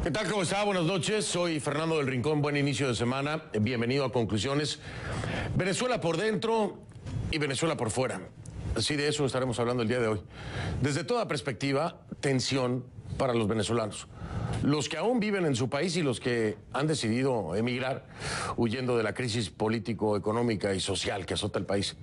¿Qué tal? ¿Cómo está? Buenas noches. Soy Fernando del Rincón. Buen inicio de semana. Bienvenido a Conclusiones. Venezuela por dentro y Venezuela por fuera. Sí, de eso estaremos hablando el día de hoy. Desde toda perspectiva, tensión para los venezolanos. Los que aún viven en su país y los que han decidido emigrar huyendo de la crisis político-económica y social que azota el país.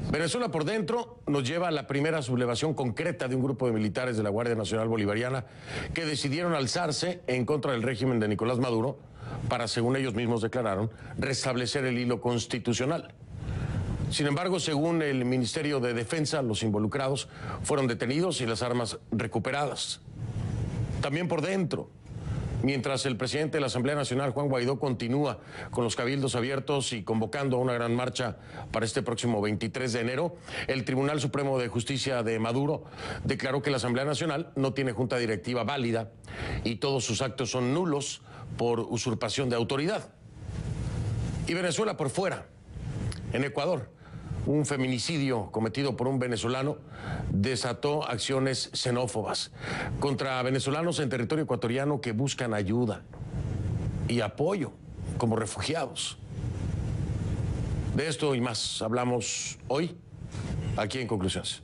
Venezuela por dentro nos lleva a la primera sublevación concreta de un grupo de militares de la Guardia Nacional Bolivariana que decidieron alzarse en contra del régimen de Nicolás Maduro para, según ellos mismos declararon, restablecer el hilo constitucional. Sin embargo, según el Ministerio de Defensa, los involucrados fueron detenidos y las armas recuperadas. También por dentro, mientras el presidente de la Asamblea Nacional, Juan Guaidó, continúa con los cabildos abiertos y convocando a una gran marcha para este próximo 23 de enero, el Tribunal Supremo de Justicia de Maduro declaró que la Asamblea Nacional no tiene junta directiva válida y todos sus actos son nulos por usurpación de autoridad. Y Venezuela por fuera, en Ecuador, un feminicidio cometido por un venezolano desató acciones xenófobas contra venezolanos en territorio ecuatoriano que buscan ayuda y apoyo como refugiados. De esto y más hablamos hoy, aquí en Conclusiones.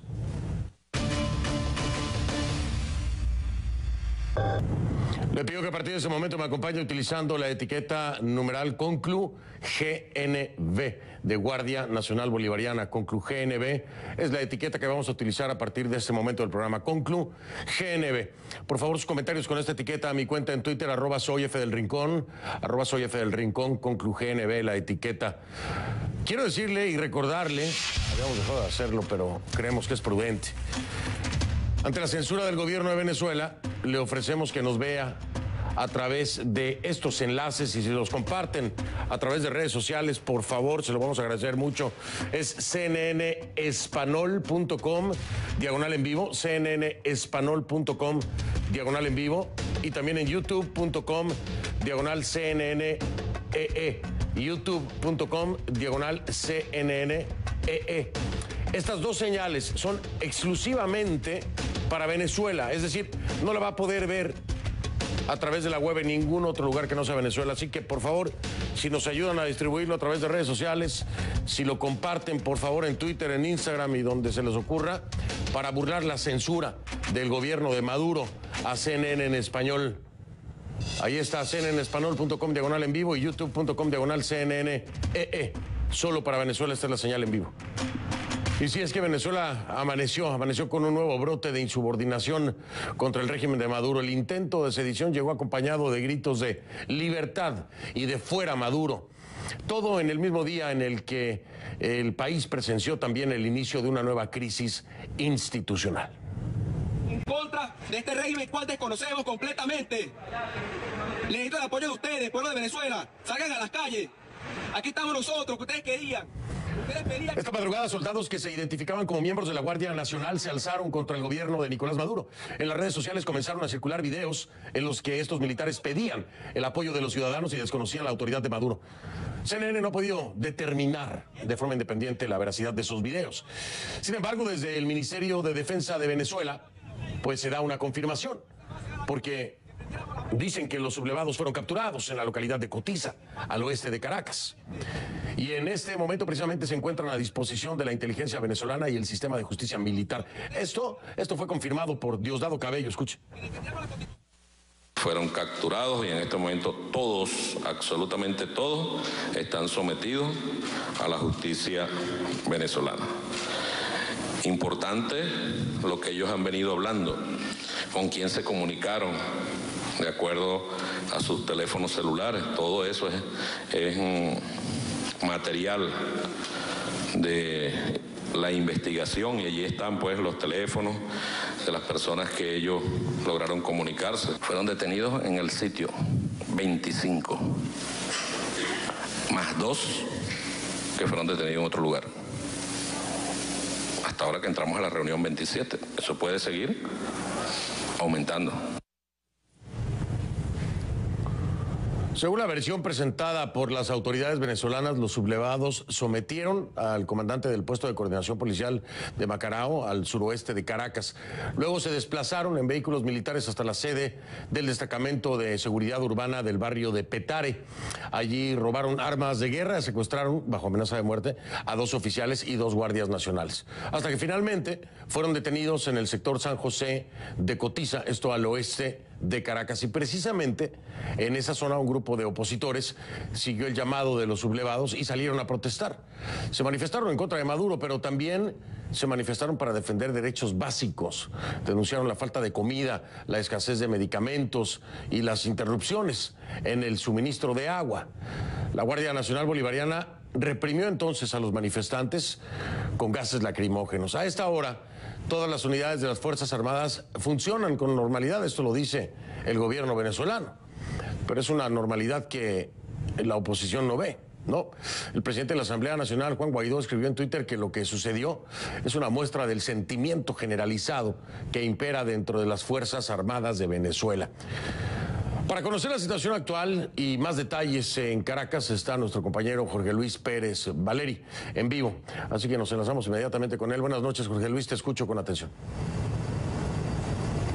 Le pido que a partir de ese momento me acompañe utilizando la etiqueta numeral Conclu GNB de Guardia Nacional Bolivariana. Conclu GNB es la etiqueta que vamos a utilizar a partir de este momento del programa. Conclu GNB. Por favor, sus comentarios con esta etiqueta a mi cuenta en Twitter, @soyfdelrincón, @soyfdelrincón, Conclu GNB, la etiqueta. Quiero decirle y recordarle, habíamos dejado de hacerlo, pero creemos que es prudente. Ante la censura del gobierno de Venezuela, le ofrecemos que nos vea a través de estos enlaces y si los comparten a través de redes sociales, por favor, se lo vamos a agradecer mucho. Es cnnespanol.com/en vivo, cnnespanol.com/en vivo y también en youtube.com/cnnee, youtube.com/cnnee. Estas dos señales son exclusivamente para Venezuela, es decir, no la va a poder ver a través de la web en ningún otro lugar que no sea Venezuela. Así que, por favor, si nos ayudan a distribuirlo a través de redes sociales, si lo comparten, por favor, en Twitter, en Instagram y donde se les ocurra, para burlar la censura del gobierno de Maduro a CNN en español. Ahí está, cnnespanol.com/en vivo y youtube.com/cnnee. Solo para Venezuela esta es la señal en vivo. Y si es que Venezuela amaneció con un nuevo brote de insubordinación contra el régimen de Maduro. El intento de sedición llegó acompañado de gritos de libertad y de fuera Maduro. Todo en el mismo día en el que el país presenció también el inicio de una nueva crisis institucional. En contra de este régimen cual desconocemos completamente. Necesito el apoyo de ustedes, pueblo de Venezuela. Salgan a las calles. Aquí estamos nosotros, que ustedes querían. Esta madrugada, soldados que se identificaban como miembros de la Guardia Nacional se alzaron contra el gobierno de Nicolás Maduro. En las redes sociales comenzaron a circular videos en los que estos militares pedían el apoyo de los ciudadanos y desconocían la autoridad de Maduro. CNN no ha podido determinar de forma independiente la veracidad de esos videos. Sin embargo, desde el Ministerio de Defensa de Venezuela, pues se da una confirmación, porque dicen que los sublevados fueron capturados en la localidad de Cotiza, al oeste de Caracas. Y en este momento precisamente se encuentran a disposición de la inteligencia venezolana y el sistema de justicia militar. Esto fue confirmado por Diosdado Cabello, escuche. Fueron capturados y en este momento todos, absolutamente todos, están sometidos a la justicia venezolana. Importante lo que ellos han venido hablando, con quién se comunicaron, de acuerdo a sus teléfonos celulares. Todo eso es material de la investigación y allí están pues los teléfonos de las personas que ellos lograron comunicarse. Fueron detenidos en el sitio 25, más 2 que fueron detenidos en otro lugar. Hasta ahora que entramos a la reunión 27, eso puede seguir aumentando. Según la versión presentada por las autoridades venezolanas, los sublevados sometieron al comandante del puesto de coordinación policial de Macarao, al suroeste de Caracas. Luego se desplazaron en vehículos militares hasta la sede del destacamento de seguridad urbana del barrio de Petare. Allí robaron armas de guerra, secuestraron, bajo amenaza de muerte, a 2 oficiales y 2 guardias nacionales. Hasta que finalmente fueron detenidos en el sector San José de Cotiza, esto al oeste de Caracas, y precisamente en esa zona un grupo de opositores siguió el llamado de los sublevados y salieron a protestar. Se manifestaron en contra de Maduro, pero también se manifestaron para defender derechos básicos. Denunciaron la falta de comida, la escasez de medicamentos y las interrupciones en el suministro de agua. La Guardia Nacional Bolivariana reprimió entonces a los manifestantes con gases lacrimógenos. A esta hora, todas las unidades de las Fuerzas Armadas funcionan con normalidad, esto lo dice el gobierno venezolano, pero es una normalidad que la oposición no ve, ¿no? El presidente de la Asamblea Nacional, Juan Guaidó, escribió en Twitter que lo que sucedió es una muestra del sentimiento generalizado que impera dentro de las Fuerzas Armadas de Venezuela. Para conocer la situación actual y más detalles en Caracas está nuestro compañero Jorge Luis Pérez Valeri en vivo. Así que nos enlazamos inmediatamente con él. Buenas noches, Jorge Luis, te escucho con atención.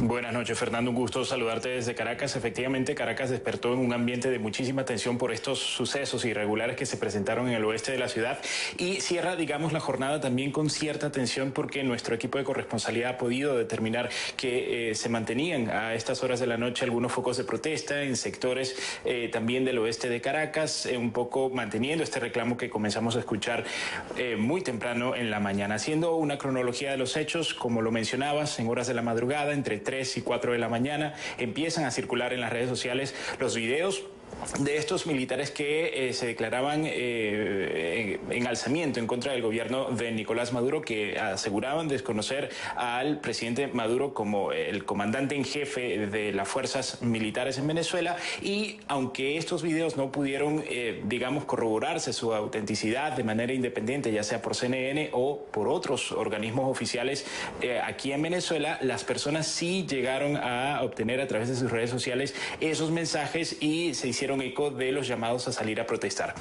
Buenas noches, Fernando. Un gusto saludarte desde Caracas. Efectivamente, Caracas despertó en un ambiente de muchísima tensión por estos sucesos irregulares que se presentaron en el oeste de la ciudad y cierra, digamos, la jornada también con cierta tensión porque nuestro equipo de corresponsalía ha podido determinar que se mantenían a estas horas de la noche algunos focos de protesta en sectores también del oeste de Caracas, un poco manteniendo este reclamo que comenzamos a escuchar muy temprano en la mañana. Haciendo una cronología de los hechos, como lo mencionabas, en horas de la madrugada, entre 3 y 4 de la mañana, empiezan a circular en las redes sociales los videos de estos militares que se declaraban en alzamiento en contra del gobierno de Nicolás Maduro, que aseguraban desconocer al presidente Maduro como el comandante en jefe de las fuerzas militares en Venezuela. Y aunque estos videos no pudieron, digamos, corroborarse su autenticidad de manera independiente, ya sea por CNN o por otros organismos oficiales aquí en Venezuela, las personas sí llegaron a obtener a través de sus redes sociales esos mensajes y se hicieron eco de los llamados a salir a protestar.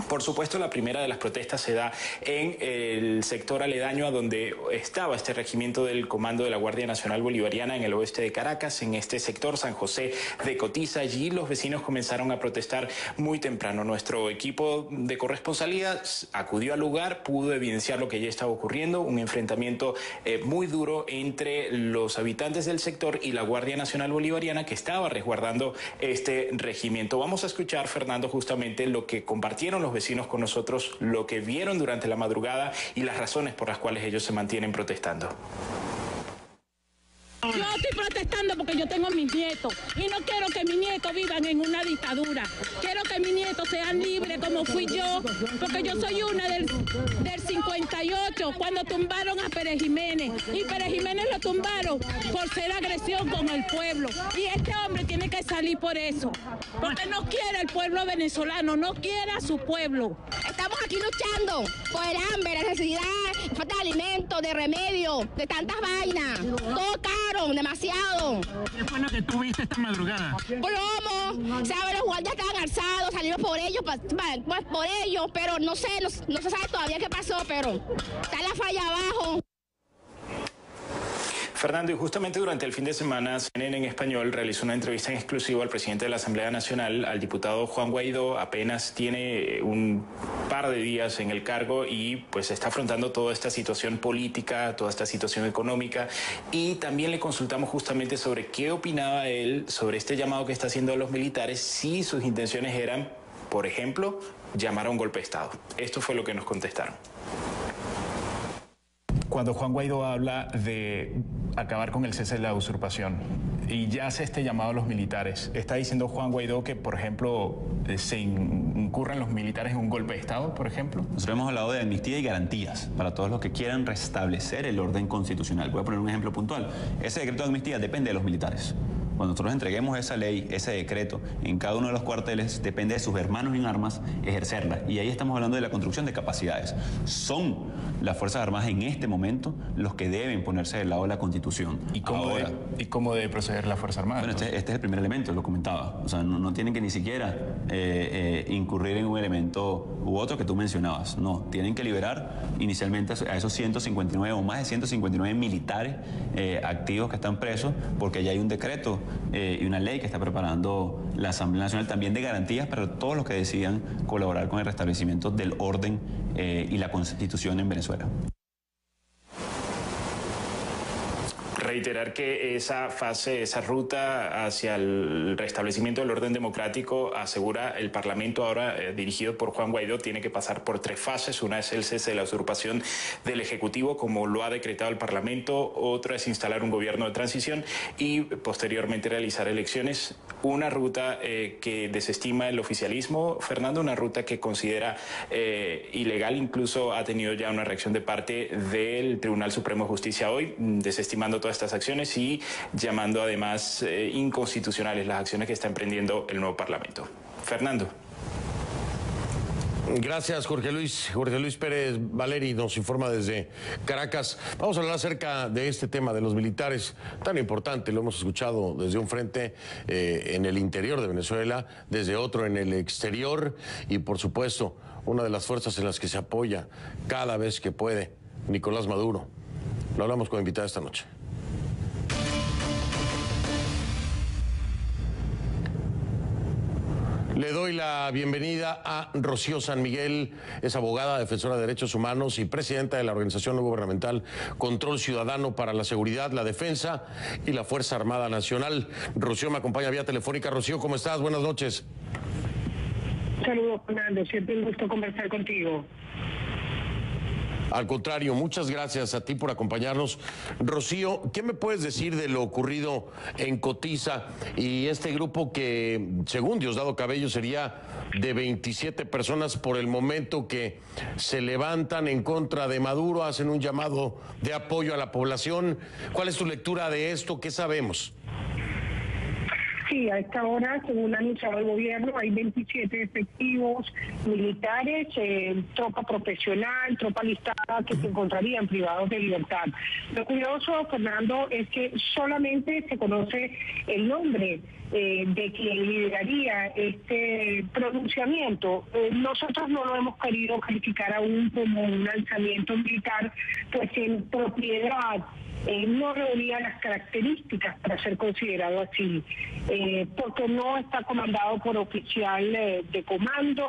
Por supuesto, la primera de las protestas se da en el sector aledaño a donde estaba este regimiento del Comando de la Guardia Nacional Bolivariana en el oeste de Caracas, en este sector San José de Cotiza. Allí los vecinos comenzaron a protestar muy temprano. Nuestro equipo de corresponsalía acudió al lugar, pudo evidenciar lo que ya estaba ocurriendo, un enfrentamiento muy duro entre los habitantes del sector y la Guardia Nacional Bolivariana que estaba resguardando este regimiento. Vamos a escuchar, Fernando, justamente lo que compartieron los vecinos con nosotros, lo que vieron durante la madrugada y las razones por las cuales ellos se mantienen protestando. Yo estoy protestando porque yo tengo mis nietos y no quiero que mis nietos vivan en una dictadura. Quiero que mis nietos sean libres como fui yo, porque yo soy una del 58, cuando tumbaron a Pérez Jiménez. Y Pérez Jiménez lo tumbaron por ser agresión con el pueblo. Y este hombre tiene que salir por eso, porque no quiere el pueblo venezolano, no quiere a su pueblo. Estamos aquí luchando por el hambre, la necesidad, falta de alimentos, de remedio, de tantas vainas. Todo caro, demasiado. ¿Qué fue lo que tú viste esta madrugada? Plomo, ¿sabes? Los guardias estaban alzados, salimos por ellos, por ellos, pero no sé, no se sabe todavía qué pasó, pero está la falla abajo. Fernando, y justamente durante el fin de semana, CNN en español realizó una entrevista en exclusiva al presidente de la Asamblea Nacional, al diputado Juan Guaidó. Apenas tiene un par de días en el cargo y pues está afrontando toda esta situación política, toda esta situación económica, y también le consultamos justamente sobre qué opinaba él sobre este llamado que está haciendo a los militares, si sus intenciones eran, por ejemplo, llamar a un golpe de Estado. Esto fue lo que nos contestaron. Cuando Juan Guaidó habla de acabar con el cese de la usurpación y ya hace este llamado a los militares, ¿está diciendo Juan Guaidó que, por ejemplo, se incurran los militares en un golpe de Estado, por ejemplo? Nosotros hemos hablado de amnistía y garantías para todos los que quieran restablecer el orden constitucional. Voy a poner un ejemplo puntual. Ese decreto de amnistía depende de los militares. Cuando nosotros entreguemos esa ley, ese decreto, en cada uno de los cuarteles, depende de sus hermanos en armas ejercerla. Y ahí estamos hablando de la construcción de capacidades. Son las Fuerzas Armadas en este momento los que deben ponerse del lado de la Constitución. ¿Y cómo debe proceder la Fuerza Armada? Bueno, este es el primer elemento, lo comentaba. O sea, no tienen que ni siquiera incurrir en un elemento u otro que tú mencionabas. No, tienen que liberar inicialmente a esos 159 o más de 159 militares activos que están presos, porque ya hay un decreto y una ley que está preparando la Asamblea Nacional también de garantías para todos los que decidan colaborar con el restablecimiento del orden y la Constitución en Venezuela. Reiterar que esa fase, esa ruta hacia el restablecimiento del orden democrático, asegura el Parlamento ahora dirigido por Juan Guaidó, tiene que pasar por 3 fases. Una es el cese de la usurpación del Ejecutivo, como lo ha decretado el Parlamento. Otra es instalar un gobierno de transición y posteriormente realizar elecciones. Una ruta que desestima el oficialismo, Fernando, una ruta que considera ilegal. Incluso ha tenido ya una reacción de parte del Tribunal Supremo de Justicia hoy, desestimando todas estas acciones y llamando además inconstitucionales las acciones que está emprendiendo el nuevo Parlamento. Fernando. Gracias, Jorge Luis. Jorge Luis Pérez Valeri nos informa desde Caracas. Vamos a hablar acerca de este tema de los militares, tan importante. Lo hemos escuchado desde un frente en el interior de Venezuela, desde otro en el exterior y, por supuesto, una de las fuerzas en las que se apoya cada vez que puede, Nicolás Maduro. Lo hablamos con invitada esta noche. Le doy la bienvenida a Rocío San Miguel, es abogada, defensora de derechos humanos y presidenta de la organización no gubernamental Control Ciudadano para la Seguridad, la Defensa y la Fuerza Armada Nacional. Rocío me acompaña vía telefónica. Rocío, ¿cómo estás? Buenas noches. Saludos, Fernando. Siempre un gusto conversar contigo. Al contrario, muchas gracias a ti por acompañarnos. Rocío, ¿qué me puedes decir de lo ocurrido en Cotiza y este grupo que, según Diosdado Cabello, sería de 27 personas por el momento que se levantan en contra de Maduro, hacen un llamado de apoyo a la población? ¿Cuál es tu lectura de esto? ¿Qué sabemos? Sí, a esta hora, según ha anunciado el gobierno, hay 27 efectivos militares, tropa profesional, tropa listada que se encontrarían privados de libertad. Lo curioso, Fernando, es que solamente se conoce el nombre de quien lideraría este pronunciamiento. Nosotros no lo hemos querido calificar aún como un alzamiento militar, pues en propiedad no reunía las características para ser considerado así, porque no está comandado por oficial de comando,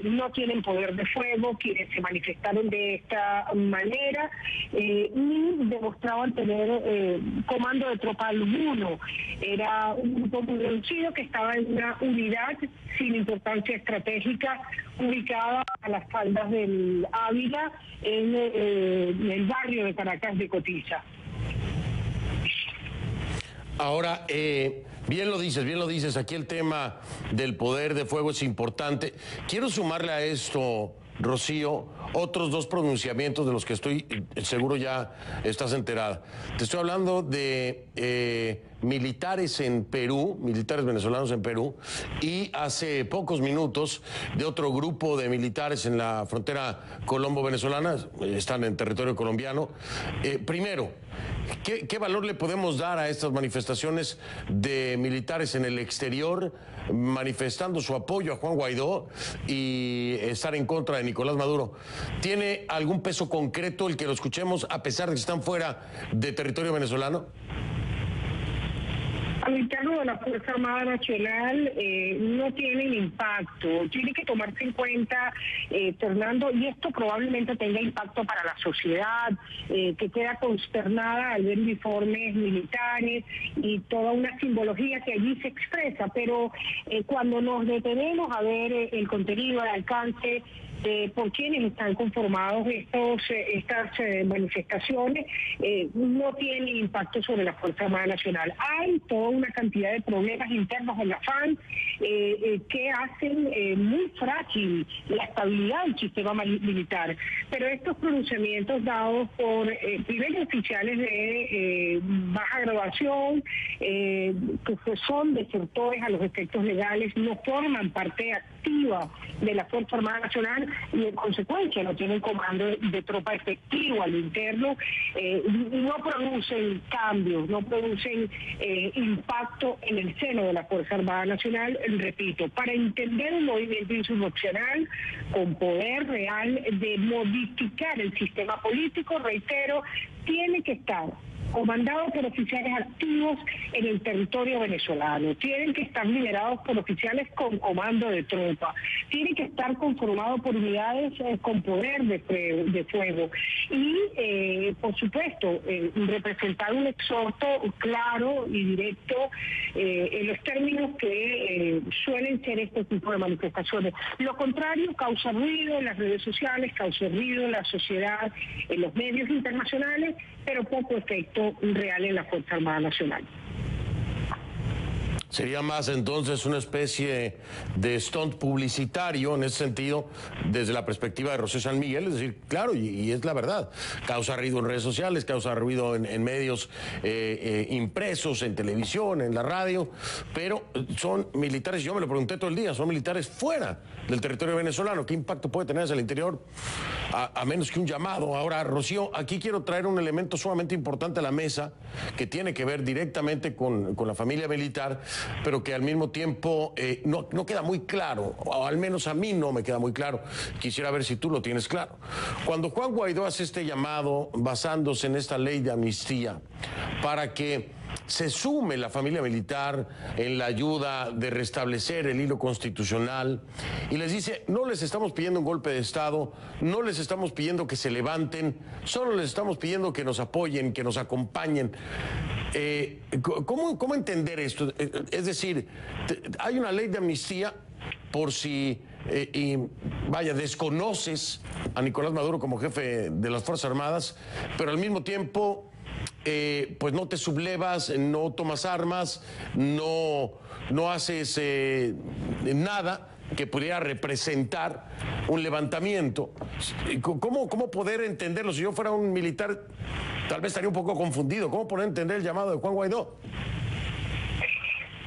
no tienen poder de fuego quienes se manifestaron de esta manera, ni demostraban tener comando de tropa alguno. Era un grupo muy reducido que estaba en una unidad sin importancia estratégica ubicada a las faldas del Ávila en el barrio de Caracas de Cotiza. Ahora, bien lo dices, aquí el tema del poder de fuego es importante. Quiero sumarle a esto, Rocío, otros 2 pronunciamientos de los que estoy seguro ya estás enterada. Te estoy hablando de militares en Perú, militares venezolanos en Perú, y hace pocos minutos de otro grupo de militares en la frontera colombo-venezolana, están en territorio colombiano. Primero, ¿qué valor le podemos dar a estas manifestaciones de militares en el exterior manifestando su apoyo a Juan Guaidó y estar en contra de Nicolás Maduro? ¿Tiene algún peso concreto el que lo escuchemos a pesar de que están fuera de territorio venezolano? Al interno de la Fuerza Armada Nacional no tienen impacto. Tiene que tomarse en cuenta, Fernando, y esto probablemente tenga impacto para la sociedad, que queda consternada al ver uniformes militares y toda una simbología que allí se expresa, pero cuando nos detenemos a ver el contenido, el alcance, por quienes están conformados estas manifestaciones no tiene impacto sobre la Fuerza Armada Nacional. Hay toda una cantidad de problemas internos en la FAN que hacen muy frágil la estabilidad del sistema militar, pero estos pronunciamientos dados por primeros oficiales de baja graduación, que son desertores a los efectos legales, no forman parte activa de la Fuerza Armada Nacional y en consecuencia no tienen comando de tropa efectivo al interno, no producen cambios, no producen impacto en el seno de la Fuerza Armada Nacional. Repito, para entender un movimiento insurreccional con poder real de modificar el sistema político, reitero, tiene que estar comandado por oficiales activos en el territorio venezolano, tienen que estar liderados por oficiales con comando de tropa, tienen que estar conformados por unidades con poder de fuego y, por supuesto, representar un exhorto claro y directo en los términos que suelen ser este tipo de manifestaciones. Lo contrario causa ruido en las redes sociales, causa ruido en la sociedad, en los medios internacionales, pero poco efecto real en la Fuerza Armada Nacional. Sería más entonces una especie de stunt publicitario en ese sentido, desde la perspectiva de Rocío San Miguel, es decir, claro, y es la verdad, causa ruido en redes sociales, causa ruido en medios impresos, en televisión, en la radio, pero son militares, yo me lo pregunté todo el día, son militares fuera del territorio venezolano. ¿Qué impacto puede tener hacia el interior? A menos que un llamado. Ahora, Rocío, aquí quiero traer un elemento sumamente importante a la mesa que tiene que ver directamente con la familia militar, pero que al mismo tiempo no queda muy claro, o al menos a mí no me queda muy claro. Quisiera ver si tú lo tienes claro. Cuando Juan Guaidó hace este llamado basándose en esta ley de amnistía para que se sume la familia militar en la ayuda de restablecer el hilo constitucional y les dice, no les estamos pidiendo un golpe de Estado, no les estamos pidiendo que se levanten, solo les estamos pidiendo que nos apoyen, que nos acompañen. ¿Cómo entender esto? Es decir, hay una ley de amnistía por si, desconoces a Nicolás Maduro como jefe de las Fuerzas Armadas, pero al mismo tiempo pues no te sublevas, no tomas armas, no haces nada que pudiera representar un levantamiento. ¿Cómo poder entenderlo? Si yo fuera un militar, tal vez estaría un poco confundido. ¿Cómo poder entender el llamado de Juan Guaidó?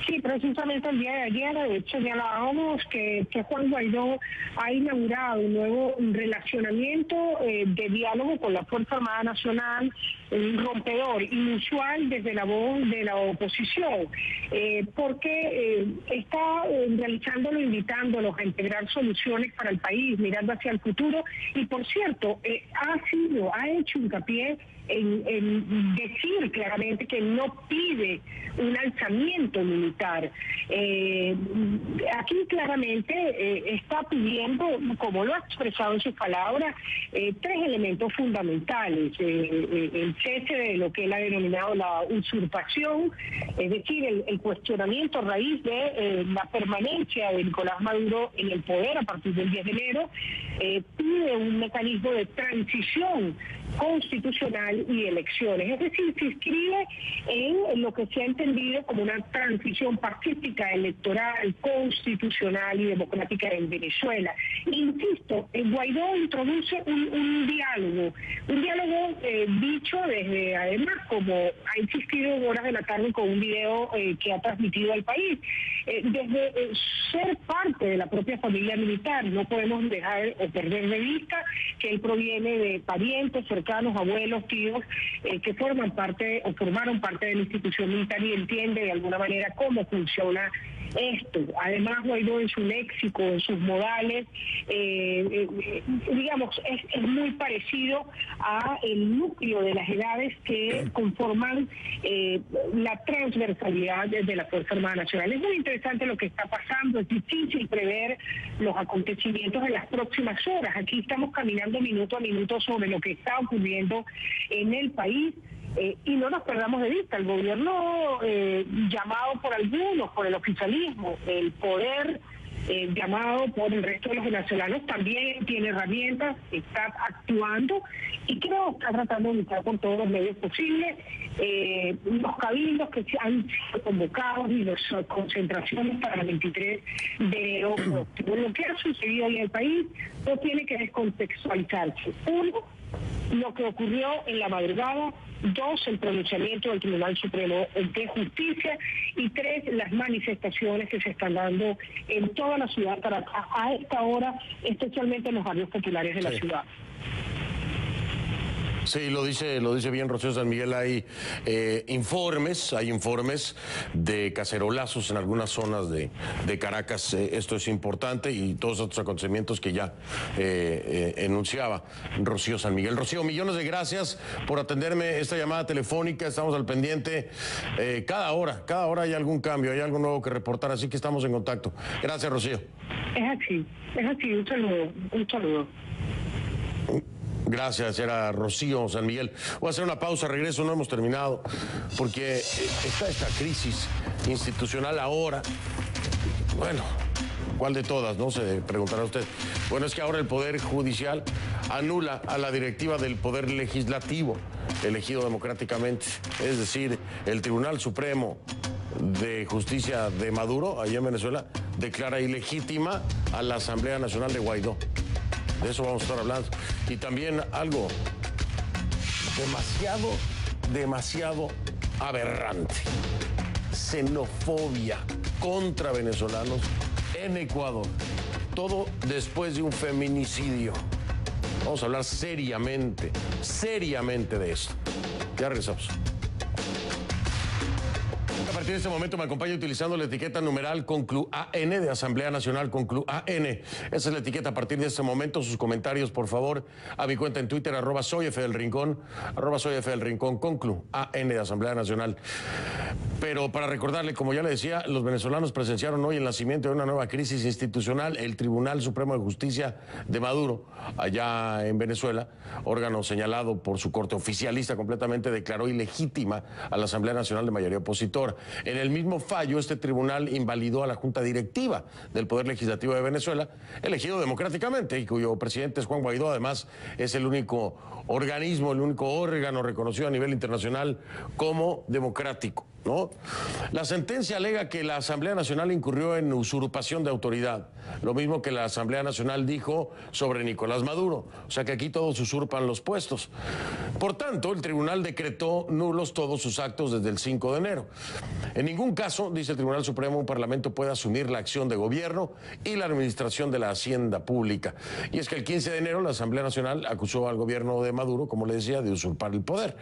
Sí, precisamente el día de ayer, de hecho, señalábamos que Juan Guaidó ha inaugurado un nuevo relacionamiento de diálogo con la Fuerza Armada Nacional, un rompedor, inusual desde la voz de la oposición, porque está realizándolo, invitándolos a integrar soluciones para el país, mirando hacia el futuro, y por cierto, ha hecho hincapié en decir claramente que no pide un alzamiento militar. Aquí claramente está pidiendo, como lo ha expresado en sus palabras, tres elementos fundamentales. El cese de lo que él ha denominado la usurpación, es decir, el cuestionamiento a raíz de la permanencia de Nicolás Maduro en el poder a partir del 10 de enero, pide un mecanismo de transición constitucional y elecciones, es decir, se inscribe en lo que se ha entendido como una transición pacífica, electoral, constitucional y democrática en Venezuela. Insisto, Guaidó introduce un diálogo dicho desde, además, como ha insistido en horas de la tarde con un video que ha transmitido al país, desde ser parte de la propia familia militar. No podemos dejar o perder de vista que él proviene de parientes cercanos, abuelos, tíos, que formaron parte de la institución militar y entiende de alguna manera cómo funciona esto. Además, Guaidó en su léxico, en sus modales, digamos, es muy parecido a el núcleo de las edades que conforman la transversalidad de la Fuerza Armada Nacional. Es muy interesante lo que está pasando, es difícil prever los acontecimientos en las próximas horas. Aquí estamos caminando minuto a minuto sobre lo que está ocurriendo en el país. Y no nos perdamos de vista, el gobierno llamado por algunos, por el oficialismo, el poder llamado por el resto de los venezolanos, también tiene herramientas, está actuando y creo que está tratando de luchar por todos los medios posibles. Los cabildos que han sido convocados y las concentraciones para el 23 de enero, lo que ha sucedido en el país no tiene que descontextualizarse. Uno, lo que ocurrió en la madrugada. Dos, el pronunciamiento del Tribunal Supremo de Justicia. Y tres, las manifestaciones que se están dando en toda la ciudad de Caracas a esta hora, especialmente en los barrios populares de la ciudad. Sí, lo dice bien Rocío San Miguel. Hay informes de cacerolazos en algunas zonas de Caracas. Esto es importante y todos estos acontecimientos que ya enunciaba Rocío San Miguel. Rocío, millones de gracias por atenderme esta llamada telefónica. Estamos al pendiente. Cada hora hay algún cambio, hay algo nuevo que reportar, así que estamos en contacto. Gracias, Rocío. Es así. Un saludo. Gracias, era Rocío San Miguel. Voy a hacer una pausa, regreso, no hemos terminado, porque está esta crisis institucional ahora. Bueno, ¿cuál de todas, no? Se preguntará usted. Bueno, es que ahora el Poder Judicial anula a la directiva del Poder Legislativo, elegido democráticamente. Es decir, el Tribunal Supremo de Justicia de Maduro, allá en Venezuela, declara ilegítima a la Asamblea Nacional de Guaidó. De eso vamos a estar hablando. Y también algo demasiado aberrante. Xenofobia contra venezolanos en Ecuador. Todo después de un feminicidio. Vamos a hablar seriamente de esto. Ya regresamos. A partir de este momento me acompaña utilizando la etiqueta numeral CONCLUAN de Asamblea Nacional CONCLUAN. Esa es la etiqueta a partir de este momento. Sus comentarios, por favor, a mi cuenta en Twitter, @soyfdelrincón, @soyfdelrincón, CONCLUAN de Asamblea Nacional. Pero para recordarle, como ya le decía, los venezolanos presenciaron hoy el nacimiento de una nueva crisis institucional. El Tribunal Supremo de Justicia de Maduro, allá en Venezuela, órgano señalado por su corte oficialista completamente, declaró ilegítima a la Asamblea Nacional de mayoría opositora. En el mismo fallo, este tribunal invalidó a la Junta Directiva del Poder Legislativo de Venezuela, elegido democráticamente y cuyo presidente es Juan Guaidó. Además, es el único organismo, el único órgano reconocido a nivel internacional como democrático, ¿no? La sentencia alega que la Asamblea Nacional incurrió en usurpación de autoridad, lo mismo que la Asamblea Nacional dijo sobre Nicolás Maduro, o sea que aquí todos usurpan los puestos. Por tanto, el tribunal decretó nulos todos sus actos desde el 5 de enero. En ningún caso, dice el Tribunal Supremo, un parlamento puede asumir la acción de gobierno y la administración de la hacienda pública. Y es que el 15 de enero la Asamblea Nacional acusó al gobierno de Maduro, como le decía, de usurpar el poder,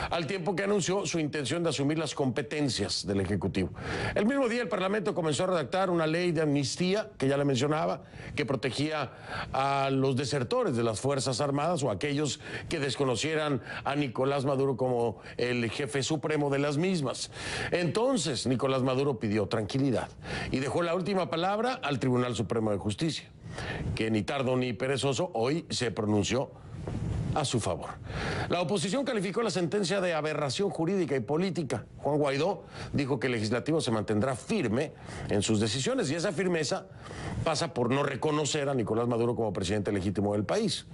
al tiempo que anunció su intención de asumir las competencias del Ejecutivo. El mismo día el Parlamento comenzó a redactar una ley de amnistía, que ya le mencionaba, que protegía a los desertores de las Fuerzas Armadas o aquellos que desconocieran a Nicolás Maduro como el jefe supremo de las mismas. Entonces, Nicolás Maduro pidió tranquilidad y dejó la última palabra al Tribunal Supremo de Justicia, que ni tardo ni perezoso hoy se pronunció a su favor. La oposición calificó la sentencia de aberración jurídica y política. Juan Guaidó dijo que el legislativo se mantendrá firme en sus decisiones y esa firmeza pasa por no reconocer a Nicolás Maduro como presidente legítimo del país.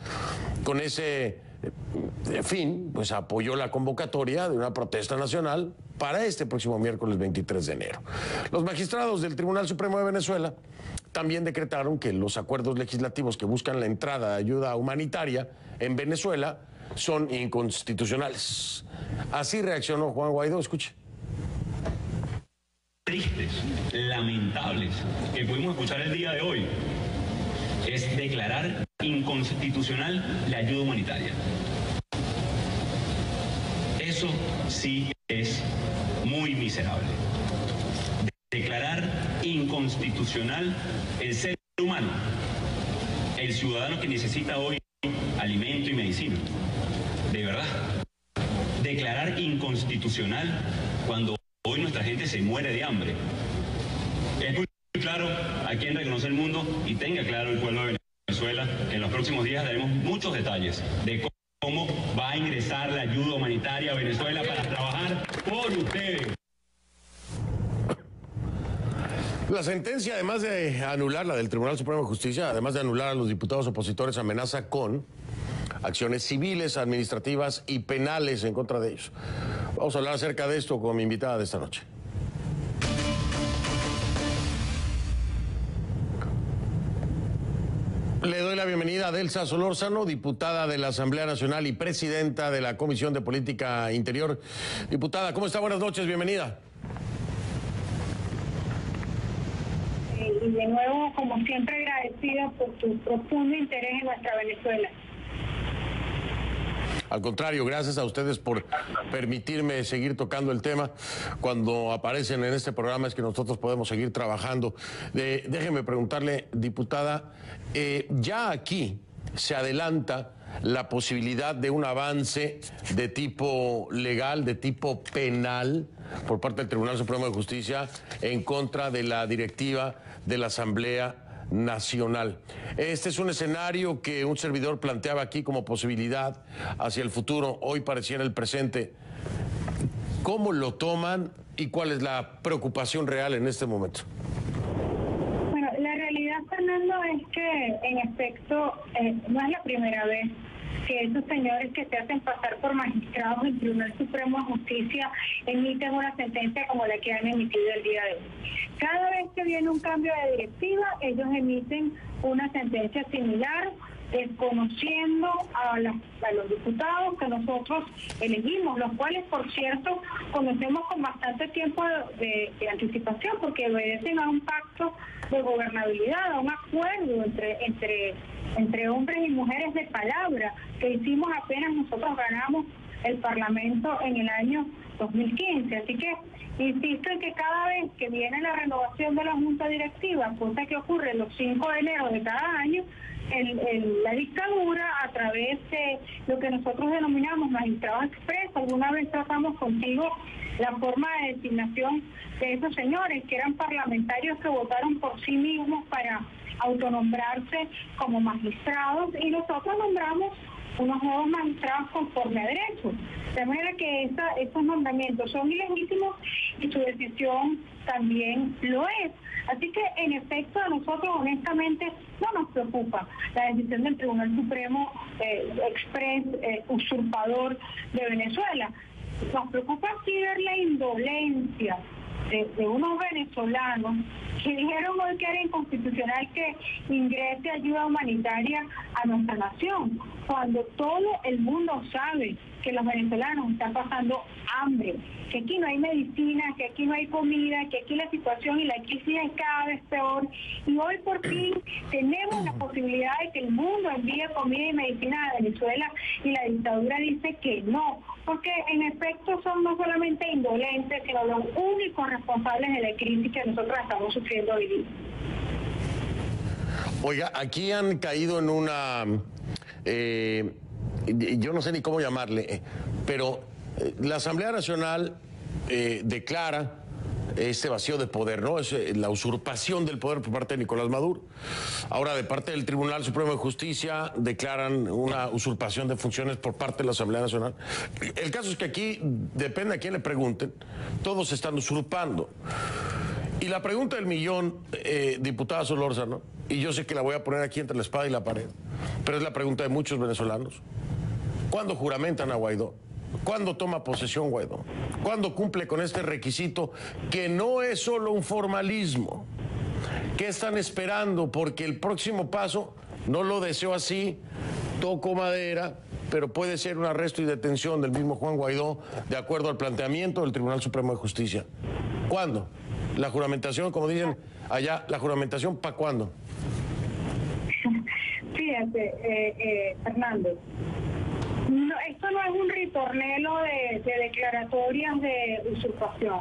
Con ese fin, pues apoyó la convocatoria de una protesta nacional para este próximo miércoles 23 de enero. Los magistrados del Tribunal Supremo de Venezuela también decretaron que los acuerdos legislativos que buscan la entrada de ayuda humanitaria en Venezuela son inconstitucionales. Así reaccionó Juan Guaidó, escuche. Tristes, lamentables, que pudimos escuchar el día de hoy, es declarar inconstitucional la ayuda humanitaria. Eso sí es muy miserable. Declarar inconstitucional el ser humano, el ciudadano que necesita hoy alimento y medicina. De verdad, declarar inconstitucional cuando hoy nuestra gente se muere de hambre. Es muy claro a quien reconoce el mundo y tenga claro el pueblo de Venezuela que en los próximos días daremos muchos detalles de cómo va a ingresar la ayuda humanitaria a Venezuela para trabajar por ustedes. La sentencia, además de anular la del Tribunal Supremo de Justicia, además de anular a los diputados opositores, amenaza con acciones civiles, administrativas y penales en contra de ellos. Vamos a hablar acerca de esto con mi invitada de esta noche. Le doy la bienvenida a Delsa Solórzano, diputada de la Asamblea Nacional y presidenta de la Comisión de Política Interior. Diputada, ¿cómo está? Buenas noches, bienvenida. Y de nuevo, como siempre, agradecida por tu profundo interés en nuestra Venezuela. Al contrario, gracias a ustedes por permitirme seguir tocando el tema. Cuando aparecen en este programa es que nosotros podemos seguir trabajando. Déjeme preguntarle, diputada, ya aquí se adelanta la posibilidad de un avance de tipo legal, de tipo penal, por parte del Tribunal Supremo de Justicia en contra de la directiva de la Asamblea Nacional. Este es un escenario que un servidor planteaba aquí como posibilidad hacia el futuro, hoy parecía en el presente. ¿Cómo lo toman y cuál es la preocupación real en este momento? Bueno, la realidad, Fernando, es que en efecto no es la primera vez que esos señores que se hacen pasar por magistrados del Tribunal Supremo de Justicia emiten una sentencia como la que han emitido el día de hoy. Cada vez que viene un cambio de directiva, ellos emiten una sentencia similar, desconociendo a los diputados que nosotros elegimos, los cuales, por cierto, conocemos con bastante tiempo de anticipación, porque obedecen a un pacto de gobernabilidad, a un acuerdo entre hombres y mujeres de palabra que hicimos apenas nosotros ganamos el Parlamento en el año 2015. Así que insisto en que cada vez que viene la renovación de la Junta Directiva, cosa que ocurre los 5 de enero de cada año, la dictadura, a través de lo que nosotros denominamos magistrados expresos, alguna vez tratamos contigo la forma de designación de esos señores, que eran parlamentarios que votaron por sí mismos para autonombrarse como magistrados, y nosotros nombramos unos nuevos magistrados conforme a derecho. De manera que esos nombramientos son ilegítimos y su decisión también lo es. Así que, en efecto, a nosotros honestamente no nos preocupa la decisión del Tribunal Supremo Express usurpador de Venezuela. Nos preocupa sí ver la indolencia de unos venezolanos que dijeron hoy que era inconstitucional que ingrese ayuda humanitaria a nuestra nación, cuando todo el mundo sabe que los venezolanos están pasando hambre, que aquí no hay medicina, que aquí no hay comida, que aquí la situación y la crisis es cada vez peor, y hoy por fin tenemos la posibilidad de que el mundo envíe comida y medicina a Venezuela, y la dictadura dice que no, porque en efecto son no solamente indolentes, sino los únicos responsables de la crisis que nosotros estamos sufriendo hoy día. Oiga, aquí han caído en una... yo no sé ni cómo llamarle, pero la Asamblea Nacional declara este vacío de poder, ¿no? Es la usurpación del poder por parte de Nicolás Maduro. Ahora, de parte del Tribunal Supremo de Justicia, declaran una usurpación de funciones por parte de la Asamblea Nacional. El caso es que aquí, depende a quién le pregunten, todos se están usurpando. Y la pregunta del millón, diputada Solórzano, y yo sé que la voy a poner aquí entre la espada y la pared, pero es la pregunta de muchos venezolanos. ¿Cuándo juramentan a Guaidó? ¿Cuándo toma posesión Guaidó? ¿Cuándo cumple con este requisito que no es solo un formalismo? ¿Qué están esperando? Porque el próximo paso, no lo deseo así, toco madera, pero puede ser un arresto y detención del mismo Juan Guaidó, de acuerdo al planteamiento del Tribunal Supremo de Justicia. ¿Cuándo? La juramentación, como dicen allá, ¿la juramentación para cuándo? Fíjate, Fernando, no, esto no es un ritornelo de declaratorias de usurpación.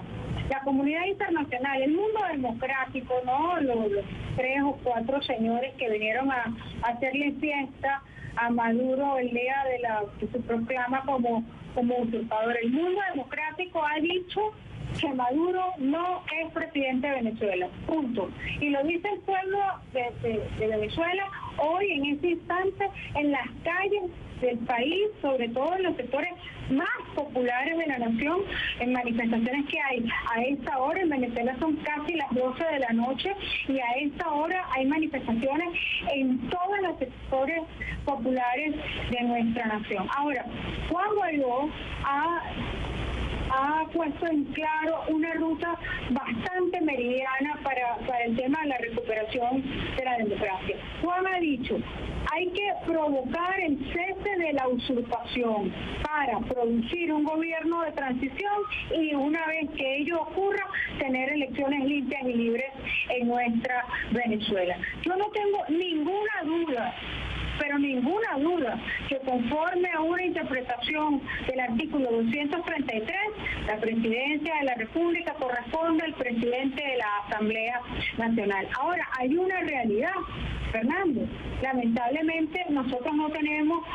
La comunidad internacional, el mundo democrático, ¿no? Los 3 o 4 señores que vinieron a hacerle fiesta a Maduro el día que se proclama como usurpador. El mundo democrático ha dicho que Maduro no es presidente de Venezuela, punto. Y lo dice el pueblo de Venezuela hoy, en este instante, en las calles, del país, sobre todo en los sectores más populares de la nación, en manifestaciones que hay a esta hora. En Venezuela son casi las 12 de la noche y a esta hora hay manifestaciones en todos los sectores populares de nuestra nación. Ahora, Juan Guaidó ha puesto en claro una ruta bastante meridiana para el tema de la recuperación de la democracia. Juan ha dicho, hay que provocar el cese de la usurpación para producir un gobierno de transición y una vez que ello ocurra, tener elecciones limpias y libres en nuestra Venezuela. Yo no tengo ninguna duda, pero ninguna duda, que conforme a una interpretación del artículo 233, la presidencia de la República corresponde al presidente de la Asamblea Nacional. Ahora, hay una realidad, Fernando. Lamentablemente, nosotros no tenemos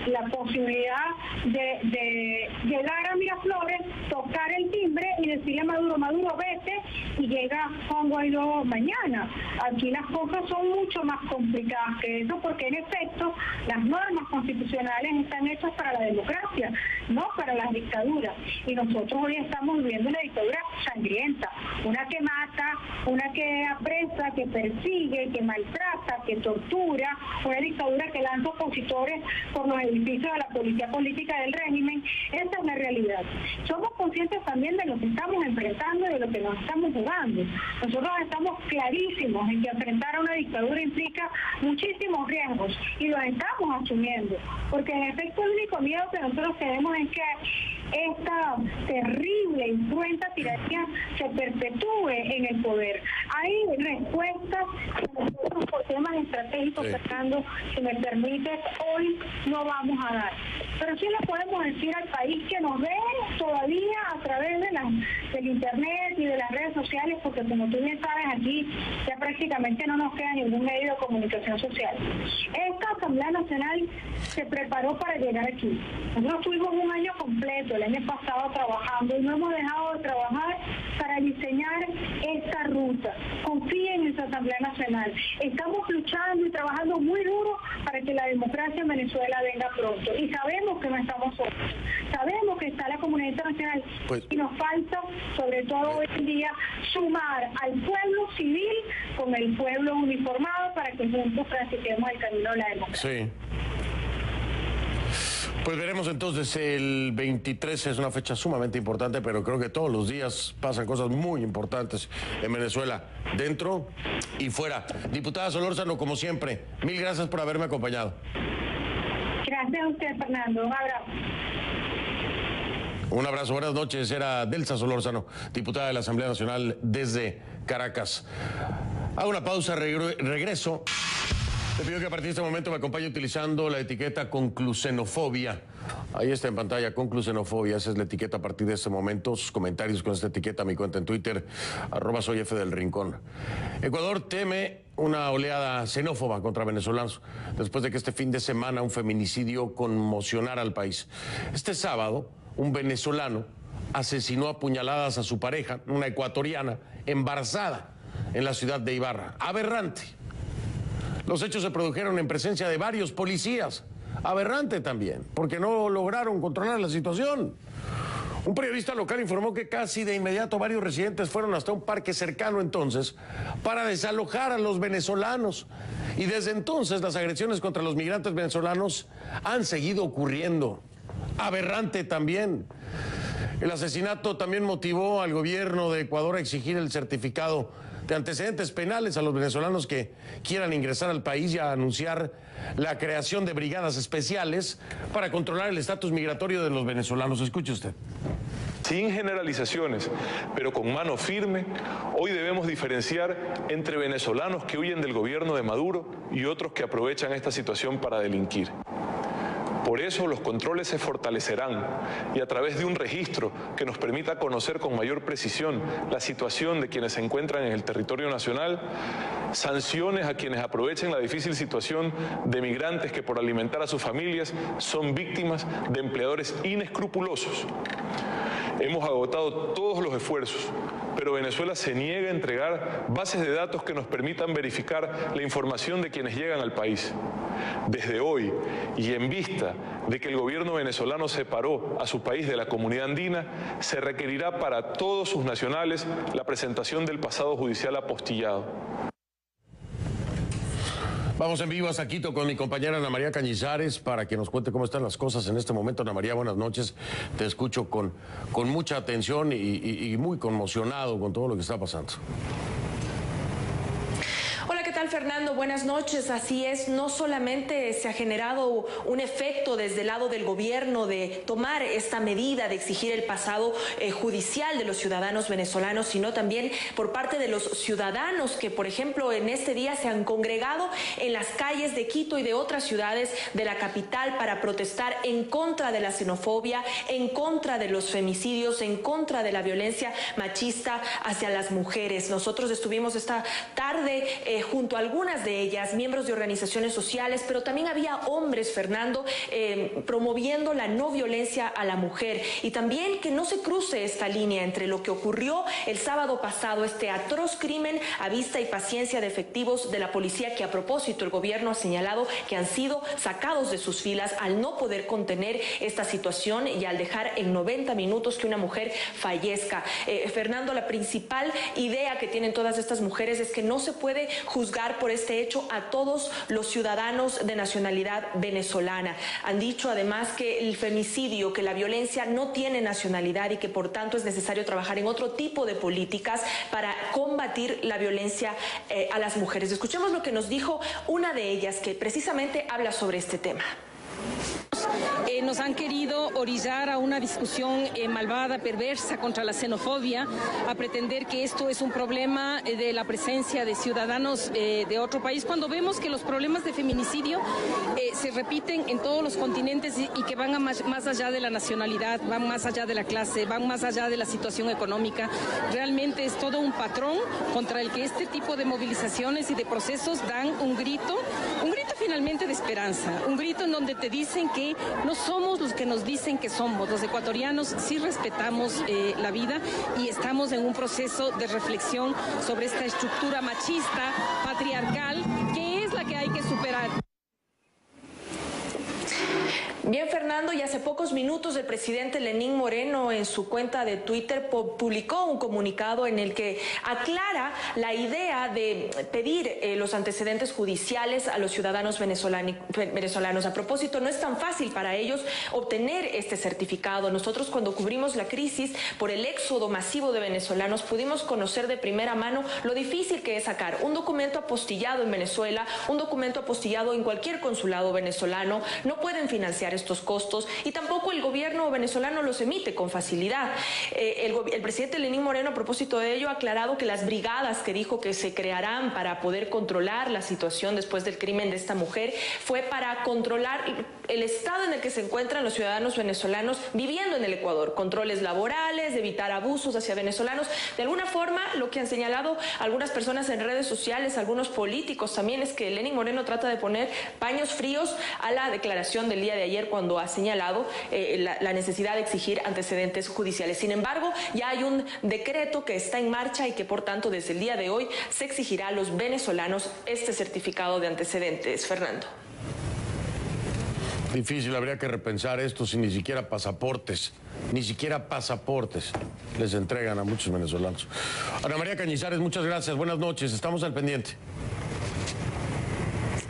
la posibilidad de llegar a Miraflores, tocar el timbre y decirle a Maduro, Maduro, vete, y llega Juan Guaidó mañana. Aquí las cosas son mucho más complicadas que eso, porque en efecto, las normas constitucionales están hechas para la democracia, no para las dictaduras. Y nosotros hoy estamos viviendo una dictadura sangrienta, una que mata, una que apresa, que persigue, que maltrata, que tortura, una dictadura que lanza opositores por los edificios de la policía política del régimen. Esa es la realidad. Somos conscientes también de lo que estamos enfrentando y de lo que nos estamos jugando. Nosotros estamos clarísimos en que enfrentar a una dictadura implica muchísimos riesgos y los estamos asumiendo, porque en efecto el único miedo que nosotros tenemos es que esta terrible y cruenta tiranía se perpetúe en el poder. Hay respuestas que nosotros por temas estratégicos, Fernando, si me permites, hoy no vamos a dar. Pero sí le podemos decir al país que nos ve todavía a través del internet y de las redes sociales, porque como tú bien sabes, aquí ya prácticamente no nos queda ningún medio de comunicación social. Esta Asamblea Nacional se preparó para llegar aquí. Nosotros tuvimos un año completo, el año pasado, trabajando y no hemos dejado de trabajar para diseñar esta ruta. Confíen en esa Asamblea Nacional. Estamos luchando y trabajando muy duro para que la democracia en Venezuela venga pronto. Y sabemos que no estamos solos. Sabemos que está la comunidad internacional y nos falta, sobre todo hoy en día, sumar al pueblo civil con el pueblo uniformado para que juntos transitemos el camino de la democracia. Sí. Pues veremos entonces, el 23 es una fecha sumamente importante, pero creo que todos los días pasan cosas muy importantes en Venezuela, dentro y fuera. Diputada Solórzano, como siempre, mil gracias por haberme acompañado. Gracias a usted, Fernando. Un abrazo. Un abrazo, buenas noches. Era Delsa Solórzano, diputada de la Asamblea Nacional desde Caracas. Hago una pausa, regreso. Te pido que a partir de este momento me acompañe utilizando la etiqueta Conclusenofobia. Ahí está en pantalla, Conclusenofobia. Esa es la etiqueta a partir de este momento. Sus comentarios con esta etiqueta, mi cuenta en Twitter, @soyfdelrincón. Ecuador teme una oleada xenófoba contra venezolanos después de que este fin de semana un feminicidio conmocionara al país. Este sábado, un venezolano asesinó a puñaladas a su pareja, una ecuatoriana, embarazada en la ciudad de Ibarra. Aberrante. Los hechos se produjeron en presencia de varios policías. Aberrante también, porque no lograron controlar la situación. Un periodista local informó que casi de inmediato varios residentes fueron hasta un parque cercano entonces para desalojar a los venezolanos. Y desde entonces las agresiones contra los migrantes venezolanos han seguido ocurriendo. Aberrante también. El asesinato también motivó al gobierno de Ecuador a exigir el certificado de antecedentes penales a los venezolanos que quieran ingresar al país y a anunciar la creación de brigadas especiales para controlar el estatus migratorio de los venezolanos. Escuche usted. Sin generalizaciones, pero con mano firme, hoy debemos diferenciar entre venezolanos que huyen del gobierno de Maduro y otros que aprovechan esta situación para delinquir. Por eso los controles se fortalecerán y a través de un registro que nos permita conocer con mayor precisión la situación de quienes se encuentran en el territorio nacional, sanciones a quienes aprovechen la difícil situación de migrantes que por alimentar a sus familias son víctimas de empleadores inescrupulosos. Hemos agotado todos los esfuerzos, pero Venezuela se niega a entregar bases de datos que nos permitan verificar la información de quienes llegan al país. Desde hoy, y en vista de que el gobierno venezolano separó a su país de la comunidad andina, se requerirá para todos sus nacionales la presentación del pasado judicial apostillado. Vamos en vivo a Quito con mi compañera Ana María Cañizares para que nos cuente cómo están las cosas en este momento. Ana María, buenas noches. Te escucho con mucha atención y muy conmocionado con todo lo que está pasando. Hola, ¿qué tal, Fernando? Buenas noches. Así es, no solamente se ha generado un efecto desde el lado del gobierno de tomar esta medida de exigir el pasado judicial de los ciudadanos venezolanos, sino también por parte de los ciudadanos que, por ejemplo, en este día se han congregado en las calles de Quito y de otras ciudades de la capital para protestar en contra de la xenofobia, en contra de los femicidios, en contra de la violencia machista hacia las mujeres. Nosotros estuvimos esta tarde junto a algunas de ellas, miembros de organizaciones sociales, pero también había hombres, Fernando, promoviendo la no violencia a la mujer y también que no se cruce esta línea entre lo que ocurrió el sábado pasado, este atroz crimen a vista y paciencia de efectivos de la policía que a propósito el gobierno ha señalado que han sido sacados de sus filas al no poder contener esta situación y al dejar en 90 minutos que una mujer fallezca. Fernando, la principal idea que tienen todas estas mujeres es que no se puede juzgar por este hecho a todos los ciudadanos de nacionalidad venezolana. Han dicho además que el femicidio, que la violencia no tiene nacionalidad y que por tanto es necesario trabajar en otro tipo de políticas para combatir la violencia a las mujeres. Escuchemos lo que nos dijo una de ellas que precisamente habla sobre este tema. Nos han querido orillar a una discusión malvada, perversa contra la xenofobia, a pretender que esto es un problema de la presencia de ciudadanos de otro país, cuando vemos que los problemas de feminicidio se repiten en todos los continentes y que van más allá de la nacionalidad, van más allá de la clase, van más allá de la situación económica. Realmente es todo un patrón contra el que este tipo de movilizaciones y de procesos dan un grito finalmente de esperanza, un grito en donde te dicen que no somos los que nos dicen que somos. Los ecuatorianos sí respetamos la vida y estamos en un proceso de reflexión sobre esta estructura machista, patriarcal, que es la que hay que superar. Bien, Fernando, y hace pocos minutos el presidente Lenín Moreno en su cuenta de Twitter publicó un comunicado en el que aclara la idea de pedir los antecedentes judiciales a los ciudadanos venezolanos. A propósito, no es tan fácil para ellos obtener este certificado. Nosotros, cuando cubrimos la crisis por el éxodo masivo de venezolanos, pudimos conocer de primera mano lo difícil que es sacar un documento apostillado en Venezuela, un documento apostillado en cualquier consulado venezolano. No pueden financiar estos costos y tampoco el gobierno venezolano los emite con facilidad. El presidente Lenín Moreno, a propósito de ello, ha aclarado que las brigadas que dijo que se crearán para poder controlar la situación después del crimen de esta mujer fue para controlar el estado en el que se encuentran los ciudadanos venezolanos viviendo en el Ecuador, controles laborales, evitar abusos hacia venezolanos. De alguna forma, lo que han señalado algunas personas en redes sociales, algunos políticos también, es que Lenín Moreno trata de poner paños fríos a la declaración del día de ayer cuando ha señalado la necesidad de exigir antecedentes judiciales. Sin embargo, ya hay un decreto que está en marcha y que por tanto desde el día de hoy se exigirá a los venezolanos este certificado de antecedentes. Fernando. Difícil, habría que repensar esto si ni siquiera pasaportes les entregan a muchos venezolanos. Ana María Cañizares, muchas gracias, buenas noches, estamos al pendiente.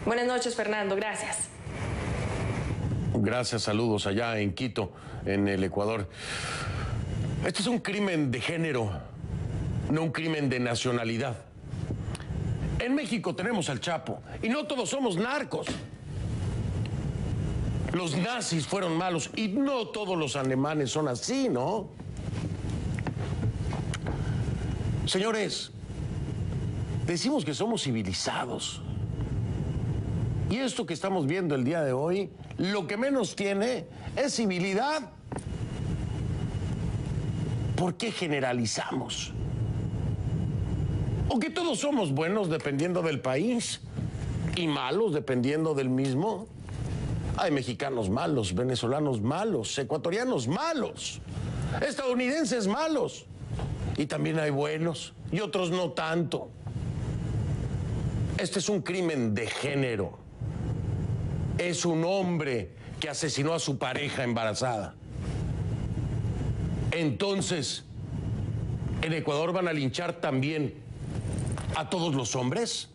Buenas noches, Fernando, gracias. Gracias, saludos allá en Quito, en el Ecuador. Este es un crimen de género, no un crimen de nacionalidad. En México tenemos al Chapo y no todos somos narcos. Los nazis fueron malos y no todos los alemanes son así, ¿no? Señores, decimos que somos civilizados. Y esto que estamos viendo el día de hoy, lo que menos tiene es civilidad. ¿Por qué generalizamos? ¿O que todos somos buenos dependiendo del país y malos dependiendo del mismo? Hay mexicanos malos, venezolanos malos, ecuatorianos malos. estadounidenses malos. Y también hay buenos, y otros no tanto. Este es un crimen de género. Es un hombre que asesinó a su pareja embarazada. Entonces, ¿en Ecuador van a linchar también a todos los hombres?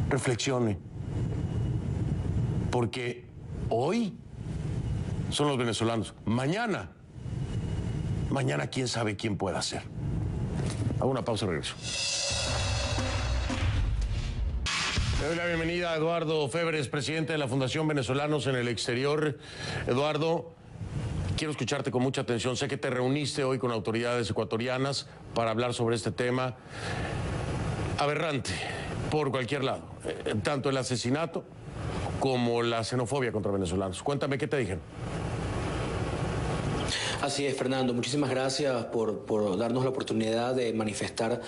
Reflexione. Porque hoy son los venezolanos. Mañana quién sabe quién pueda ser. Hago una pausa y regreso. Le doy la bienvenida a Eduardo Febres, presidente de la Fundación Venezolanos en el Exterior. Eduardo, quiero escucharte con mucha atención. Sé que te reuniste hoy con autoridades ecuatorianas para hablar sobre este tema aberrante por cualquier lado, tanto el asesinato como la xenofobia contra venezolanos. Cuéntame, ¿qué te dijeron? Así es, Fernando. Muchísimas gracias por darnos la oportunidad de manifestar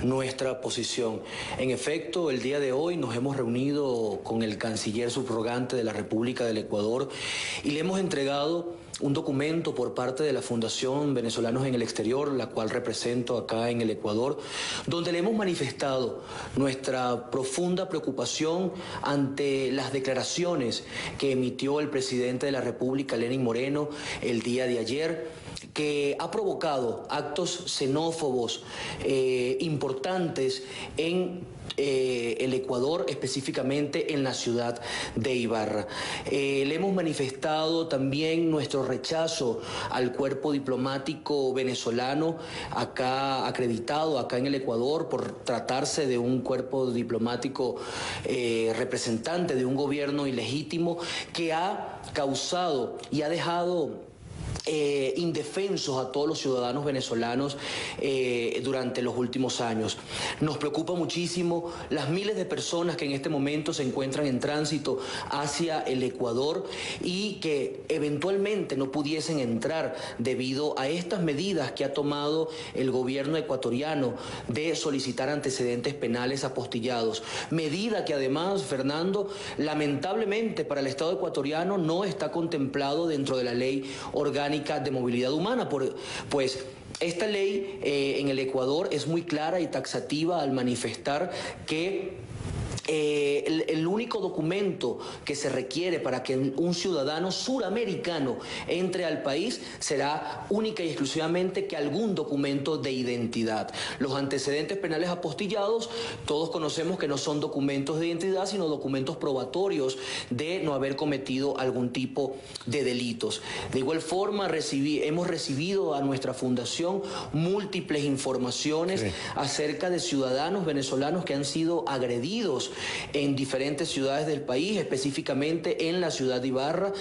nuestra posición. En efecto, el día de hoy nos hemos reunido con el canciller subrogante de la República del Ecuador y le hemos entregado un documento por parte de la Fundación Venezolanos en el Exterior, la cual represento acá en el Ecuador, donde le hemos manifestado nuestra profunda preocupación ante las declaraciones que emitió el presidente de la República, Lenín Moreno, el día de ayer, que ha provocado actos xenófobos importantes en el Ecuador, específicamente en la ciudad de Ibarra. Le hemos manifestado también nuestro rechazo al cuerpo diplomático venezolano acá acreditado, acá en el Ecuador, por tratarse de un cuerpo diplomático representante de un gobierno ilegítimo que ha causado y ha dejado indefensos a todos los ciudadanos venezolanos durante los últimos años. Nos preocupa muchísimo las miles de personas que en este momento se encuentran en tránsito hacia el Ecuador y que eventualmente no pudiesen entrar debido a estas medidas que ha tomado el gobierno ecuatoriano de solicitar antecedentes penales apostillados. Medida que además, Fernando, lamentablemente para el Estado ecuatoriano no está contemplado dentro de la ley orgánica de movilidad humana, pues esta ley en el Ecuador es muy clara y taxativa al manifestar que el único documento que se requiere para que un ciudadano suramericano entre al país será única y exclusivamente que algún documento de identidad. Los antecedentes penales apostillados, todos conocemos que no son documentos de identidad, sino documentos probatorios de no haber cometido algún tipo de delitos. De igual forma, hemos recibido a nuestra fundación múltiples informaciones acerca de ciudadanos venezolanos que han sido agredidos en diferentes ciudades del país, específicamente en la ciudad de Ibarra.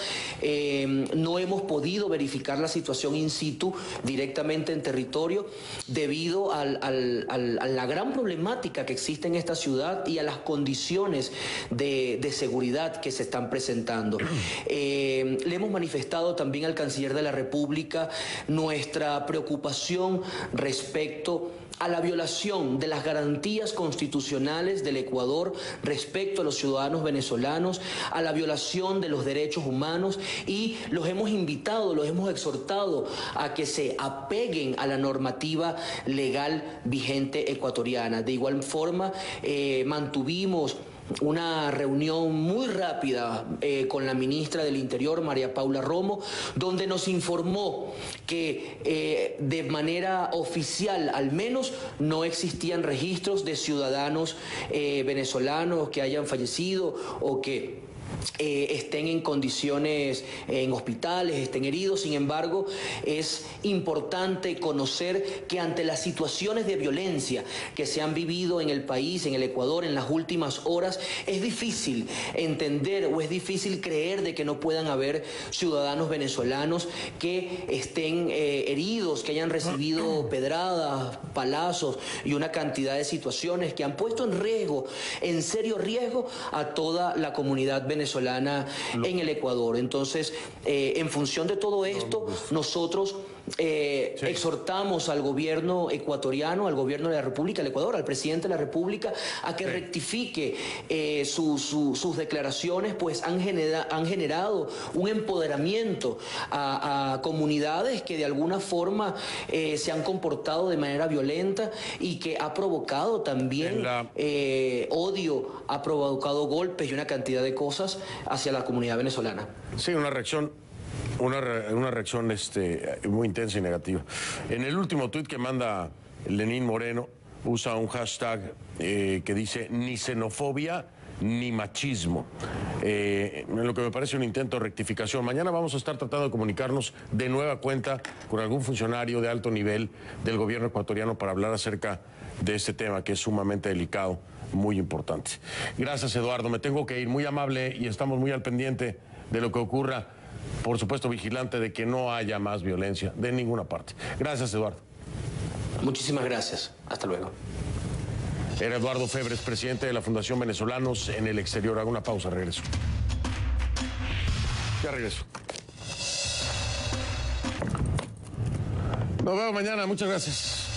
No hemos podido verificar la situación in situ directamente en territorio debido a la gran problemática que existe en esta ciudad y a las condiciones de seguridad que se están presentando. Le hemos manifestado también al canciller de la República nuestra preocupación respecto a la violación de las garantías constitucionales del Ecuador respecto a los ciudadanos venezolanos, a la violación de los derechos humanos, y los hemos invitado, los hemos exhortado a que se apeguen a la normativa legal vigente ecuatoriana. De igual forma, mantuvimos una reunión muy rápida con la ministra del Interior, María Paula Romo, donde nos informó que de manera oficial, al menos, no existían registros de ciudadanos venezolanos que hayan fallecido o que estén en condiciones en hospitales, estén heridos. Sin embargo, es importante conocer que ante las situaciones de violencia que se han vivido en el país, en el Ecuador, en las últimas horas, es difícil entender o es difícil creer de que no puedan haber ciudadanos venezolanos que estén heridos, que hayan recibido pedradas, palazos y una cantidad de situaciones que han puesto en riesgo, en serio riesgo, a toda la comunidad venezolana en el Ecuador. Entonces, en función de todo esto, nosotros exhortamos al gobierno ecuatoriano, al gobierno de la República del Ecuador, al presidente de la República, a que rectifique sus declaraciones, pues han generado un empoderamiento a comunidades que de alguna forma se han comportado de manera violenta y que ha provocado también odio, ha provocado golpes y una cantidad de cosas hacia la comunidad venezolana. Sí, una reacción muy intensa y negativa. En el último tuit que manda Lenín Moreno, usa un hashtag que dice ni xenofobia ni machismo, en lo que me parece un intento de rectificación. Mañana vamos a estar tratando de comunicarnos de nueva cuenta con algún funcionario de alto nivel del gobierno ecuatoriano para hablar acerca de este tema que es sumamente delicado, muy importante. Gracias, Eduardo, me tengo que ir, muy amable, y estamos muy al pendiente de lo que ocurra, por supuesto vigilante de que no haya más violencia de ninguna parte. Gracias, Eduardo. Muchísimas gracias, hasta luego. Era Eduardo Febres, presidente de la Fundación Venezolanos en el Exterior. Hago una pausa, regreso. Ya regreso. Nos vemos mañana, muchas gracias.